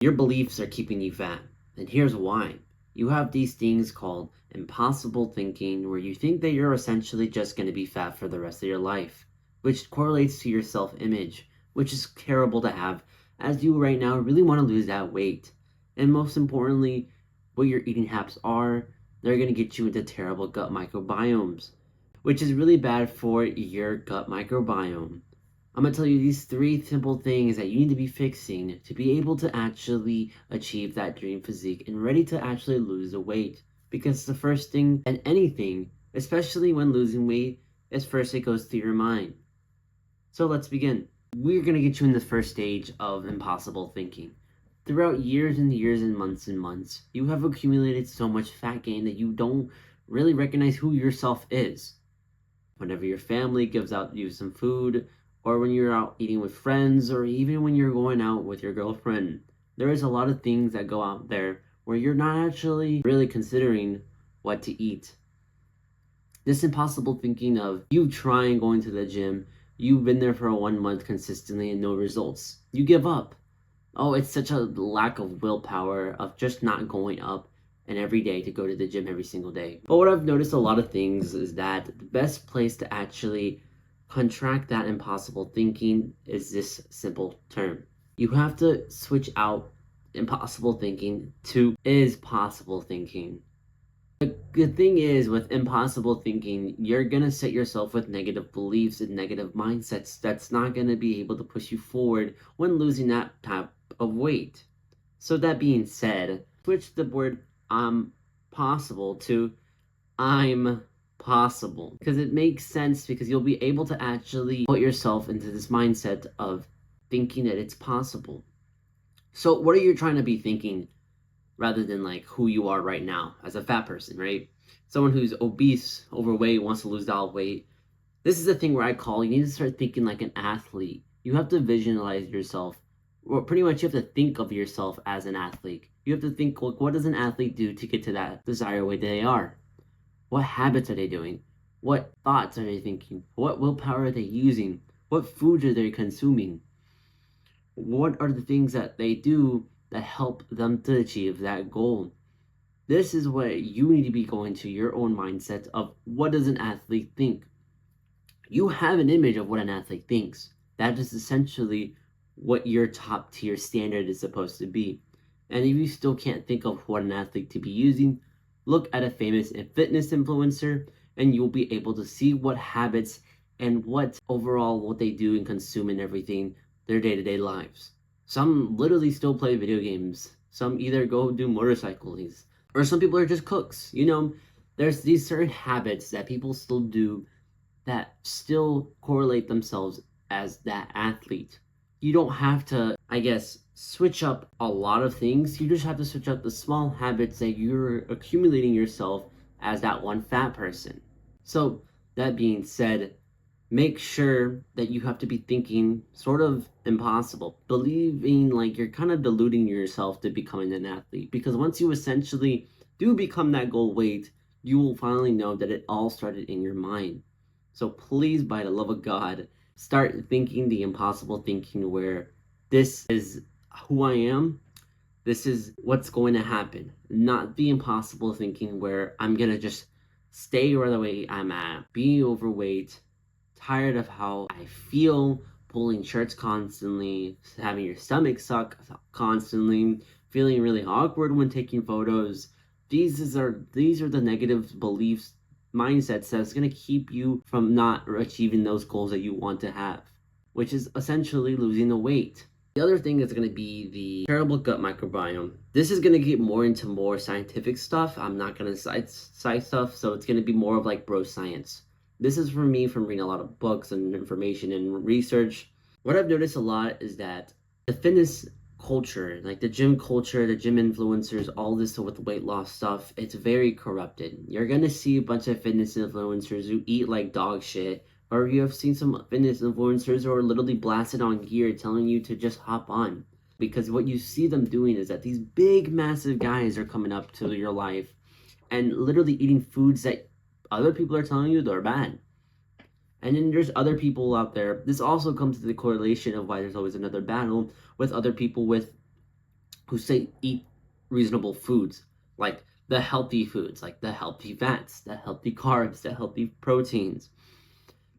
Your beliefs are keeping you fat, and here's why. You have these things called impossible thinking, where you think that you're essentially just going to be fat for the rest of your life, which correlates to your self image, which is terrible to have, as you right now really want to lose that weight. And most importantly, what your eating habits are, they're going to get you into terrible gut microbiomes, which is really bad for your gut microbiome. I'm going to tell you these three simple things that you need to be fixing to be able to actually achieve that dream physique and ready to actually lose the weight. Because the first thing and anything, especially when losing weight, is first it goes through your mind. So let's begin. We're going to get you in the first stage of impossible thinking. Throughout years and years and months, you have accumulated so much fat gain that you don't really recognize who yourself is. Whenever your family gives out you some food, or when you're out eating with friends, or even when you're going out with your girlfriend, there is a lot of things that go out there where you're not actually really considering what to eat. This impossible thinking of you trying going to the gym, you've been there for 1 month consistently and no results. You give up. Oh, it's such a lack of willpower of just not going up and every day to go to the gym every single day. But what I've noticed a lot of things is that the best place to actually contract that impossible thinking is this simple term. You have to switch out impossible thinking to is possible thinking. The good thing is with impossible thinking, you're going to set yourself with negative beliefs and negative mindsets that's not going to be able to push you forward when losing that type of weight. So that being said, switch the word possible to I'm possible, because it makes sense, because you'll be able to actually put yourself into this mindset of thinking that it's possible. So what are you trying to be thinking rather than like who you are right now as a fat person, right? Someone who's obese, overweight, wants to lose that weight. This is the thing where I call you need to start thinking like an athlete. You have to visualize yourself, or pretty much you have to think of yourself as an athlete. You have to think, like, what does an athlete do to get to that desired weight that they are? What habits are they doing? What thoughts are they thinking? What willpower are they using? What foods are they consuming? What are the things that they do that help them to achieve that goal? This is what you need to be going to your own mindset of what does an athlete think? You have an image of what an athlete thinks. That is essentially what your top tier standard is supposed to be. And if you still can't think of what an athlete to be using, look at a famous fitness influencer and you'll be able to see what habits and what they do and consume and everything, their day-to-day lives. Some literally still play video games. Some either go do motorcycles, or some people are just cooks. There's these certain habits that people still do that still correlate themselves as that athlete. You don't have to, switch up a lot of things. You just have to switch up the small habits that you're accumulating yourself as that one fat person. So, that being said, make sure that you have to be thinking sort of impossible, believing like you're kind of deluding yourself to becoming an athlete. Because once you essentially do become that goal weight, you will finally know that it all started in your mind. So please, by the love of God, start thinking the impossible thinking where this is who I am, this is what's going to happen. Not the impossible thinking where I'm going to just stay where the way I'm at, being overweight, tired of how I feel, pulling shirts constantly, having your stomach suck constantly, feeling really awkward when taking photos. These are the negative beliefs, mindsets that's going to keep you from not achieving those goals that you want to have, which is essentially losing the weight. The other thing is going to be the terrible gut microbiome. This is going to get more into more scientific stuff. I'm not going to cite stuff, so it's going to be more of like bro science. This is for me from reading a lot of books and information and research. What I've noticed a lot is that the fitness culture, like the gym culture, the gym influencers, all this with weight loss stuff, it's very corrupted. You're going to see a bunch of fitness influencers who eat like dog shit, or you have seen some fitness influencers who are literally blasted on gear telling you to just hop on. Because what you see them doing is that these big, massive guys are coming up to your life and literally eating foods that other people are telling you they're bad. And then there's other people out there. This also comes to the correlation of why there's always another battle with other people with who say eat reasonable foods, like the healthy foods, like the healthy fats, the healthy carbs, the healthy proteins.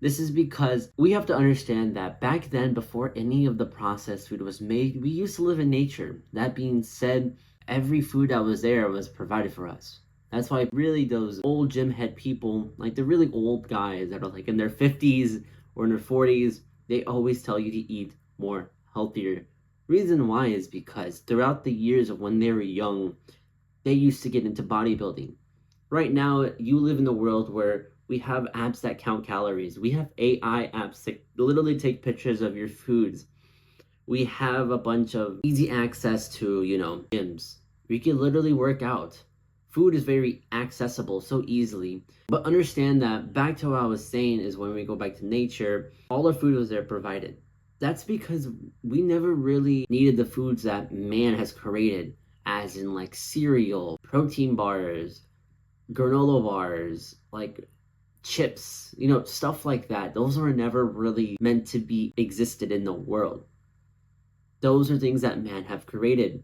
This is because we have to understand that back then, before any of the processed food was made, we used to live in nature. That being said, every food that was there was provided for us. That's why really those old gym head people, like the really old guys that are like in their 50s or in their 40s, they always tell you to eat more healthier. Reason why is because throughout the years of when they were young, they used to get into bodybuilding. Right now, you live in a world where we have apps that count calories. We have AI apps that literally take pictures of your foods. We have a bunch of easy access to, gyms. We can literally work out. Food is very accessible so easily. But understand that back to what I was saying is when we go back to nature, all our food was there provided. That's because we never really needed the foods that man has created, as in like cereal, protein bars, granola bars, like chips, stuff like that. Those were never really meant to be existed in the world. Those are things that man have created.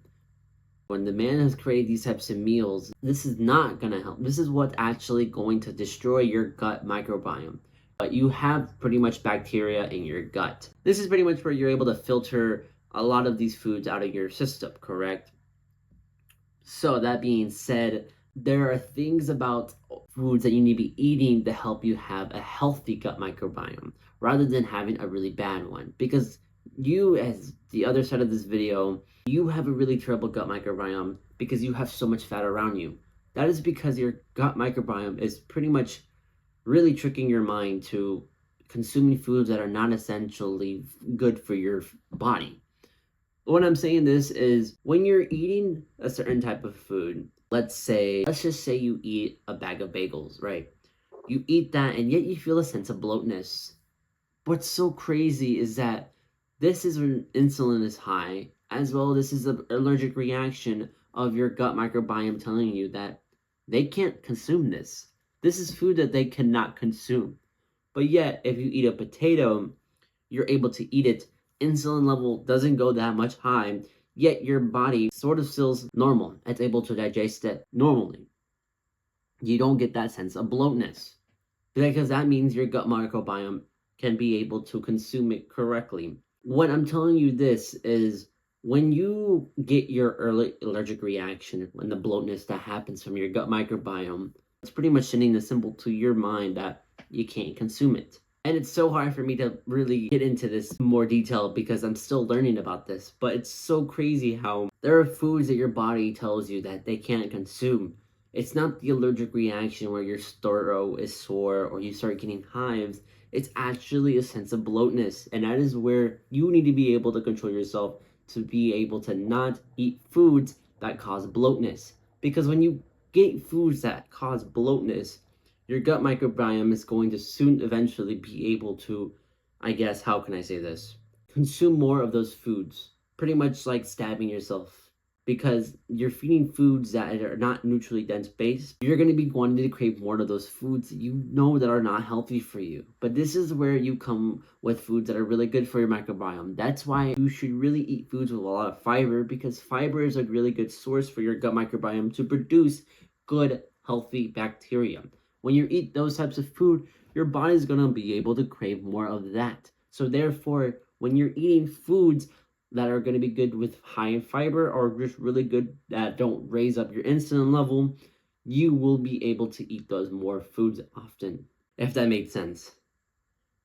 When the man has created these types of meals, this is not going to help. This is what's actually going to destroy your gut microbiome. But you have pretty much bacteria in your gut. This is pretty much where you're able to filter a lot of these foods out of your system, correct? So that being said, there are things about foods that you need to be eating to help you have a healthy gut microbiome rather than having a really bad one. Because you, as the other side of this video, you have a really terrible gut microbiome because you have so much fat around you. That is because your gut microbiome is pretty much really tricking your mind to consuming foods that are not essentially good for your body. What I'm saying this is when you're eating a certain type of food, let's just say you eat a bag of bagels, right? You eat that and yet you feel a sense of bloatness. What's so crazy is that this is when insulin is high, as well this is an allergic reaction of your gut microbiome telling you that they can't consume this. This is food that they cannot consume. But yet, if you eat a potato, you're able to eat it. Insulin level doesn't go that much high, yet your body sort of feels normal. It's able to digest it normally. You don't get that sense of bloatness because that means your gut microbiome can be able to consume it correctly. What I'm telling you this is when you get your early allergic reaction, when the bloatness that happens from your gut microbiome, it's pretty much sending the symbol to your mind that you can't consume it. And it's so hard for me to really get into this in more detail because I'm still learning about this. But it's so crazy how there are foods that your body tells you that they can't consume. It's not the allergic reaction where your throat is sore or you start getting hives. It's actually a sense of bloatness. And that is where you need to be able to control yourself to be able to not eat foods that cause bloatness. Because when you get foods that cause bloatness, your gut microbiome is going to soon eventually be able to, I guess, how can I say this? Consume more of those foods. Pretty much like stabbing yourself. Because you're feeding foods that are not nutrient dense based, you're going to be wanting to crave more of those foods that you know that are not healthy for you. But this is where you come with foods that are really good for your microbiome. That's why you should really eat foods with a lot of fiber, because fiber is a really good source for your gut microbiome to produce good, healthy bacteria. When you eat those types of food, your body's going to be able to crave more of that. So therefore, when you're eating foods that are going to be good with high in fiber or just really good that don't raise up your insulin level, you will be able to eat those more foods often, if that makes sense.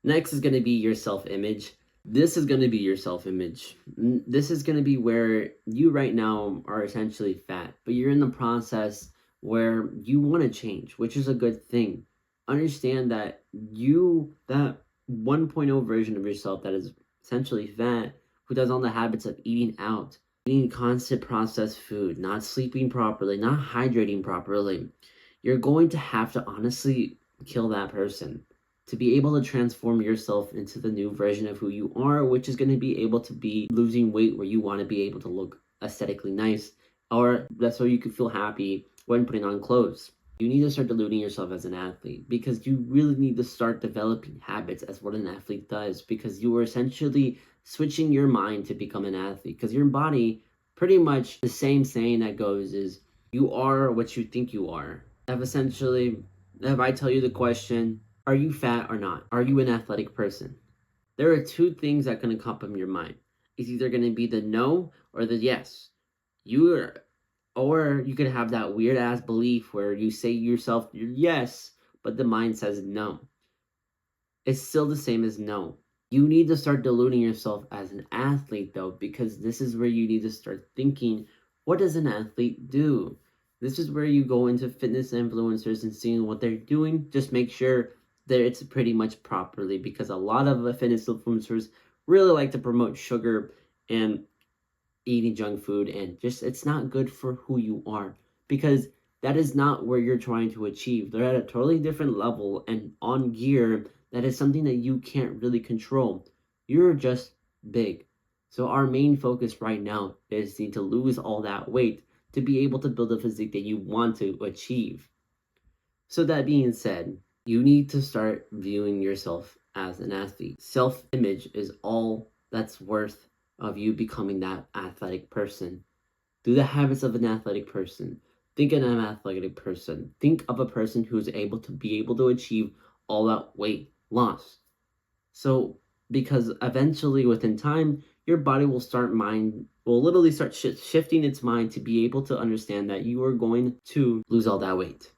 Next is going to be your self-image. This is going to be your self-image. This is going to be where you right now are essentially fat, but you're in the process where you want to change, which is a good thing. Understand that that 1.0 version of yourself that is essentially fat, who does all the habits of eating out, eating constant processed food, not sleeping properly, not hydrating properly, you're going to have to honestly kill that person to be able to transform yourself into the new version of who you are, which is going to be able to be losing weight where you want to be able to look aesthetically nice, or that's so you can feel happy when putting on clothes. You need to start deluding yourself as an athlete because you really need to start developing habits as what an athlete does, because you are essentially switching your mind to become an athlete because your body pretty much the same saying that goes is, you are what you think you are. If I tell you the question, are you fat or not? Are you an athletic person? There are two things that can come up in your mind. It's either going to be the no or the yes. Or you could have that weird ass belief where you say to yourself yes, but the mind says no. It's still the same as no. You need to start deluding yourself as an athlete, though, because this is where you need to start thinking, what does an athlete do? This is where you go into fitness influencers and seeing what they're doing. Just make sure that it's pretty much properly, because a lot of fitness influencers really like to promote sugar and eating junk food, and just it's not good for who you are, because that is not where you're trying to achieve. They're at a totally different level and on gear that is something that you can't really control. You're just big. So our main focus right now is to lose all that weight to be able to build a physique that you want to achieve. So that being said, you need to start viewing yourself as an athlete. Self-image is all that's worth of you becoming that athletic person. Do the habits of an athletic person. Think of an athletic person. Think of a person who's able to achieve all that weight loss. So, because eventually within time, your body will literally start shifting its mind to be able to understand that you are going to lose all that weight.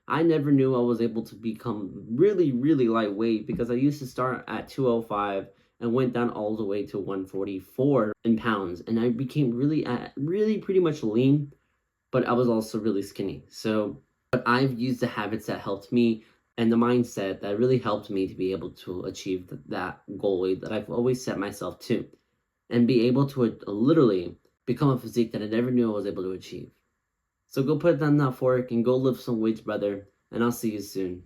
I never knew I was able to become really, really lightweight, because I used to start at 205 and went down all the way to 144 in pounds. And I became really pretty much lean, but I was also really skinny. So, but I've used the habits that helped me and the mindset that really helped me to be able to achieve that goal weight that I've always set myself to, and be able to literally become a physique that I never knew I was able to achieve. So go put down that fork and go lift some weights, brother, and I'll see you soon.